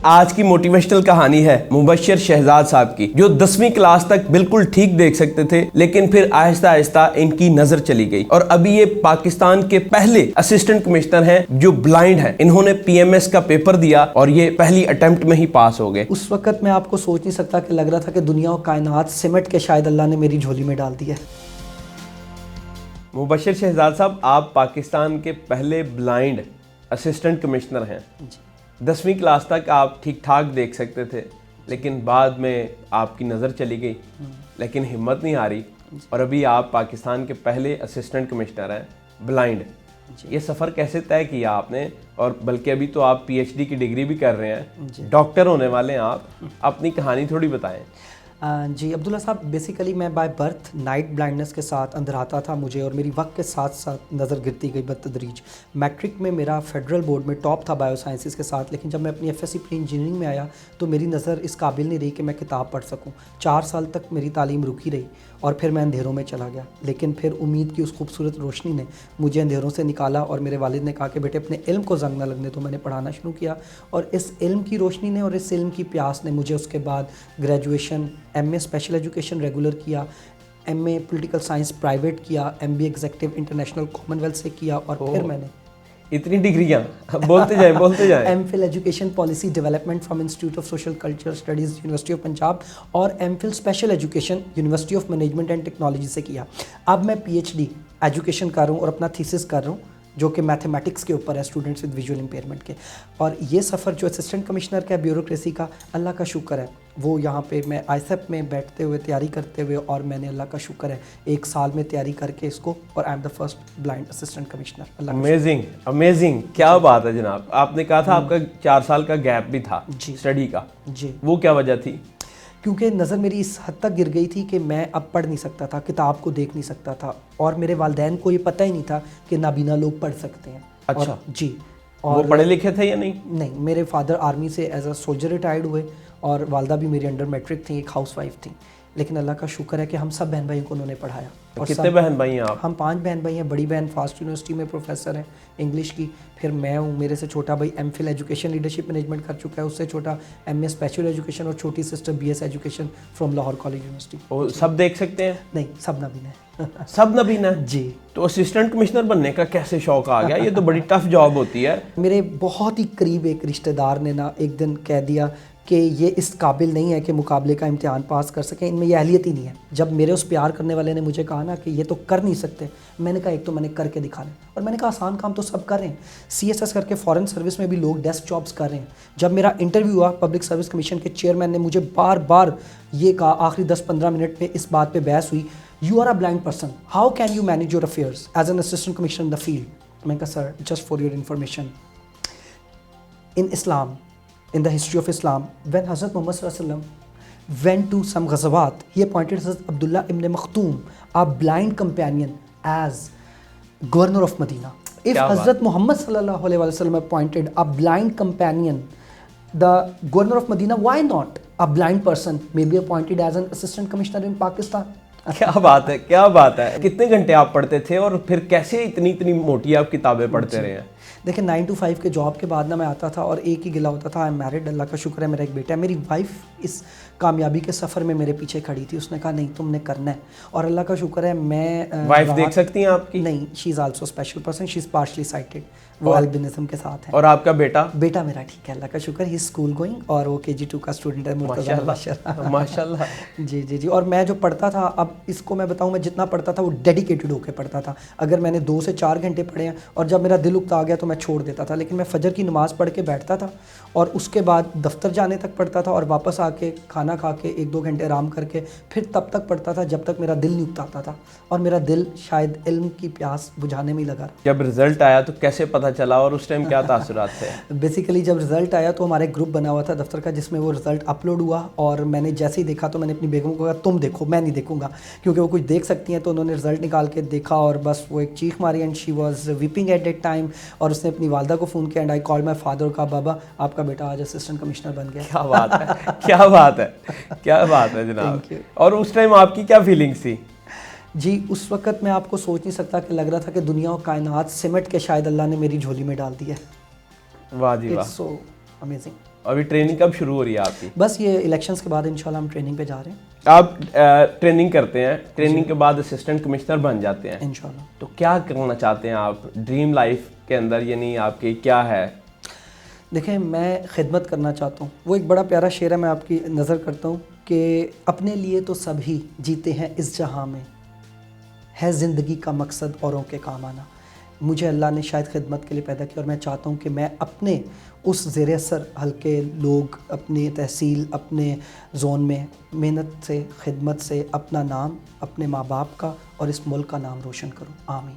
آج کی موٹیویشنل کہانی ہے مبشر شہزاد صاحب کی، جو 10ویں کلاس تک بالکل ٹھیک دیکھ سکتے تھے، لیکن پھر آہستہ آہستہ ان کی نظر چلی گئی اور ابھی یہ پاکستان کے پہلے اسسٹنٹ کمشنر ہیں جو بلائنڈ ہیں۔ انہوں نے پی ایم ایس کا پیپر دیا اور یہ پہلی اٹیمپٹ میں ہی پاس ہو گئے۔ اس وقت میں آپ کو سوچ نہیں سکتا کہ لگ رہا تھا کہ دنیا و کائنات سمٹ کے شاید اللہ نے میری جھولی میں ڈال دیا ہے۔ مبشر شہزاد صاحب، آپ پاکستان کے پہلے بلائنڈ اسسٹنٹ کمشنر ہیں۔ 10ویں کلاس تک آپ ٹھیک ٹھاک دیکھ سکتے تھے، لیکن بعد میں آپ کی نظر چلی گئی، لیکن ہمت نہیں آ رہی، اور ابھی آپ پاکستان کے پہلے اسسٹنٹ کمشنر ہیں بلائنڈ۔ یہ سفر کیسے طے کیا آپ نے؟ اور بلکہ ابھی تو آپ پی ایچ ڈی کی ڈگری بھی کر رہے ہیں، ڈاکٹر ہونے والے ہیں آپ، اپنی کہانی تھوڑی بتائیں۔ جی عبداللہ صاحب، بیسیکلی میں بائی برتھ نائٹ بلائنڈنس کے ساتھ اندھراتا تھا مجھے، اور میری وقت کے ساتھ ساتھ نظر گرتی گئی بتدریج۔ میٹرک میں میرا فیڈرل بورڈ میں ٹاپ تھا بایو سائنسز کے ساتھ، لیکن جب میں اپنی F S C pre engineering میں آیا تو میری نظر اس قابل نہیں رہی کہ میں کتاب پڑھ سکوں۔ 4 سال تک میری تعلیم رکی رہی اور پھر میں اندھیروں میں چلا گیا، لیکن پھر امید کی اس خوبصورت روشنی نے مجھے اندھیروں سے نکالا، اور میرے والد نے کہا کہ بیٹے اپنے علم کو زنگ نہ لگنے تو میں نے پڑھانا شروع کیا، اور اس علم کی روشنی نے اور اس علم کی پیاس نے مجھے اس کے بعد graduation, M A special education regular کیا، M A political science private کیا، M B executive international commonwealth سے کیا، اور پھر میں نے اتنی ڈگریاں، بولتے جائیں M Phil education policy development from institute of social culture studies university of Punjab, اور M Phil special education university of management and technology سے کیا۔ اب میں پی ایچ ڈی ایجوکیشن کر رہا ہوں اور اپنا تھیسس کر رہا ہوں جو کہ میتھمیٹکس کے اوپر ہے، اسٹوڈنٹس ود ویژول امپیئرمنٹ کے۔ اور یہ سفر جو اسسٹنٹ کمشنر کا ہے بیوروکریسی کا، اللہ کا شکر ہے وہ یہاں پہ میں آئی سیپ میں بیٹھتے ہوئے تیاری کرتے ہوئے، اور میں نے اللہ کا شکر ہے 1 سال میں تیاری کر کے اس کو، اور I am the first blind assistant commissioner. Amazing amazing, کیا بات ہے جناب۔ آپ نے کہا تھا آپ کا 4 سال کا گیپ بھی تھا اسٹڈی کا، جی وہ کیا وجہ تھی؟ کیونکہ نظر میری اس حد تک گر گئی تھی کہ میں اب پڑھ نہیں سکتا تھا، کتاب کو دیکھ نہیں سکتا تھا، اور میرے والدین کو یہ پتہ ہی نہیں تھا کہ نابینا لوگ پڑھ سکتے ہیں۔ اچھا جی، اور پڑھے لکھے تھے یا نہیں؟ نہیں، میرے فادر آرمی سے ایز اے سولجر ریٹائرڈ ہوئے، اور والدہ بھی میری انڈر میٹرک تھیں، ایک ہاؤس وائف تھیں، لیکن اللہ کا شکر ہے کہ ہم سب بہن بھائیوں کو انہوں نے پڑھایا۔ اور کتنے بہن بھائی ہیں آپ؟ ہم 5 بہن بھائی ہیں۔ بڑی بہن فاسٹ یونیورسٹی میں پروفیسر ہیں انگلش کی، پھر میں ہوں، میرے سے چھوٹا بھائی M Phil education leadership management کر چکا ہے، اس سے چھوٹا ایم اے اسپیشل ایجوکیشن، اور چھوٹی sister B S education from Lahore college university. سب دیکھ سکتے ہیں؟ نہیں، سب نابینا ہے۔ سب نابینا؟ جی۔ تو اسسٹنٹ کمشنر بننے کا کیسے شوق آ گیا؟ یہ تو بڑی ٹف جاب ہوتی ہے۔ میرے بہت ہی قریب ایک رشتہ دار نے نا ایک دن کہہ دیا کہ یہ اس قابل نہیں ہے کہ مقابلے کا امتحان پاس کر سکیں، ان میں یہ اہلیت ہی نہیں ہے۔ جب میرے اس پیار کرنے والے نے مجھے کہا نا کہ یہ تو کر نہیں سکتے، میں نے کہا ایک تو میں نے کر کے دکھانا، اور میں نے کہا آسان کام تو سب کر رہے ہیں، سی ایس ایس کر کے فارن سروس میں بھی لوگ ڈیسک جابس کر رہے ہیں۔ جب میرا انٹرویو ہوا، پبلک سروس کمیشن کے چیئرمین نے مجھے بار بار یہ کہا، آخری 10-15 منٹ میں اس بات پہ بحث ہوئی، you are a blind person, how can you manage your affairs as an assistant commissioner in the field? میں نے کہا sir, just for your information, in Islam, in the history of Islam, when Hazrat Muhammad Sallallahu Alaihi Wasallam went to some ghazawat, he appointed Hazrat Abdullah ibn Makhtoom, a blind companion, as governor of Medina. If Hazrat Muhammad Sallallahu Alaihi Wasallam appointed a blind companion, the governor of Medina, why not a blind person may be appointed as an assistant commissioner in Pakistan? کیا بات ہے، کیا بات ہے۔ کتنے گھنٹے آپ پڑھتے تھے، اور پھر کیسے اتنی موٹی آپ کتابیں پڑھتے رہے ہیں؟ دیکھیں 9 to 5 کے جاب کے بعد نا میں آتا تھا اور ایک ہی گلا ہوتا تھا، آئی ایم میرڈ، اللہ کا شکر ہے میرا ایک بیٹا ہے۔ میری وائف اس کامیابی کے سفر میں میرے پیچھے کھڑی تھی، اس نے کہا نہیں تم نے کرنا ہے، اور اللہ کا شکر ہے میں وائف دیکھ سکتی ہیں آپ کی؟ نہیں، she is also special person, she is partially sighted, وہ البینزم کے ساتھ ہے۔ اور آپ کا بیٹا؟ بیٹا میرا ٹھیک ہے اللہ کا شکر، ہی از اسکول گوئنگ، اور وہ KG2 کا اسٹوڈنٹ ہے۔ ماشاء اللہ۔ جی، اور میں جو پڑھتا تھا، اب اس کو میں بتاؤں، میں جتنا پڑھتا تھا وہ ڈیڈیکیٹڈ ہو کے پڑھتا تھا۔ اگر میں نے 2 سے 4 گھنٹے پڑھے ہیں اور جب میرا دل اکتا آ گیا تو میں چھوڑ دیتا تھا، لیکن میں فجر کی نماز پڑھ کے بیٹھتا تھا اور اس کے بعد دفتر جانے تک پڑھتا تھا، اور واپس آ کے کھانا کھا کے 1-2 گھنٹے آرام کر کے پھر تب تک پڑھتا تھا جب تک میرا دل نہیں اکتاتا تھا، اور میرا دل شاید علم کی پیاس بجھانے میں ہی لگا۔ جب رزلٹ آیا تو کیسے پتہ چلا، اور اس ٹائم کیا تاثرات تھے؟ بیسیکلی جب رزلٹ آیا تو ہمارے گروپ بنا ہوا تھا دفتر کا جس میں وہ رزلٹ اپلوڈ ہوا، اور میں نے جیسے ہی دیکھا تو میں نے اپنی بیگم کو کہا تم دیکھو، میں نہیں دیکھوں گا، کیونکہ وہ کچھ دیکھ سکتی ہیں۔ تو انہوں نے رزلٹ نکال کے دیکھا اور بس وہ ایک چیخ ماری، and she was weeping at that time, اور اس نے اپنی والدہ کو فون کیا، and I call my father, کہا بابا آپ کا بیٹا آج اسسٹنٹ کمشنر بن گیا۔ کیا بات ہے، کیا بات ہے، کیا بات ہے جناب۔ اور اس ٹائم آپ کی کیا فیلنگس تھی؟ جی اس وقت میں آپ کو سوچ نہیں سکتا کہ لگ رہا تھا کہ دنیا و کائنات سمٹ کے شاید اللہ نے میری جھولی میں ڈال دیا ہے۔ واہ جی واہ، اٹس سو امیزنگ۔ ابھی ٹریننگ کب شروع ہو رہی ہے آپ کی؟ بس یہ الیکشنز کے بعد انشاءاللہ ہم ٹریننگ پہ جا رہے ہیں. آپ ٹریننگ کرتے ہیں, ٹریننگ کے بعد اسسٹنٹ کمشنر بن جاتے ہیں انشاءاللہ. تو کیا کرنا چاہتے ہیں آپ ڈریم لائف کے اندر, یعنی آپ کی کیا ہے؟ دیکھیں میں خدمت کرنا چاہتا ہوں. وہ ایک بڑا پیارا شعر ہے, میں آپ کی نظر کرتا ہوں کہ اپنے لیے تو سبھی جیتے ہیں اس جہاں میں, ہے زندگی کا مقصد اوروں کے کام آنا. مجھے اللہ نے شاید خدمت کے لیے پیدا کیا اور میں چاہتا ہوں کہ میں اپنے اس زیر اثر حلقے لوگ, اپنی تحصیل, اپنے زون میں محنت سے, خدمت سے اپنا نام, اپنے ماں باپ کا اور اس ملک کا نام روشن کروں. آمین.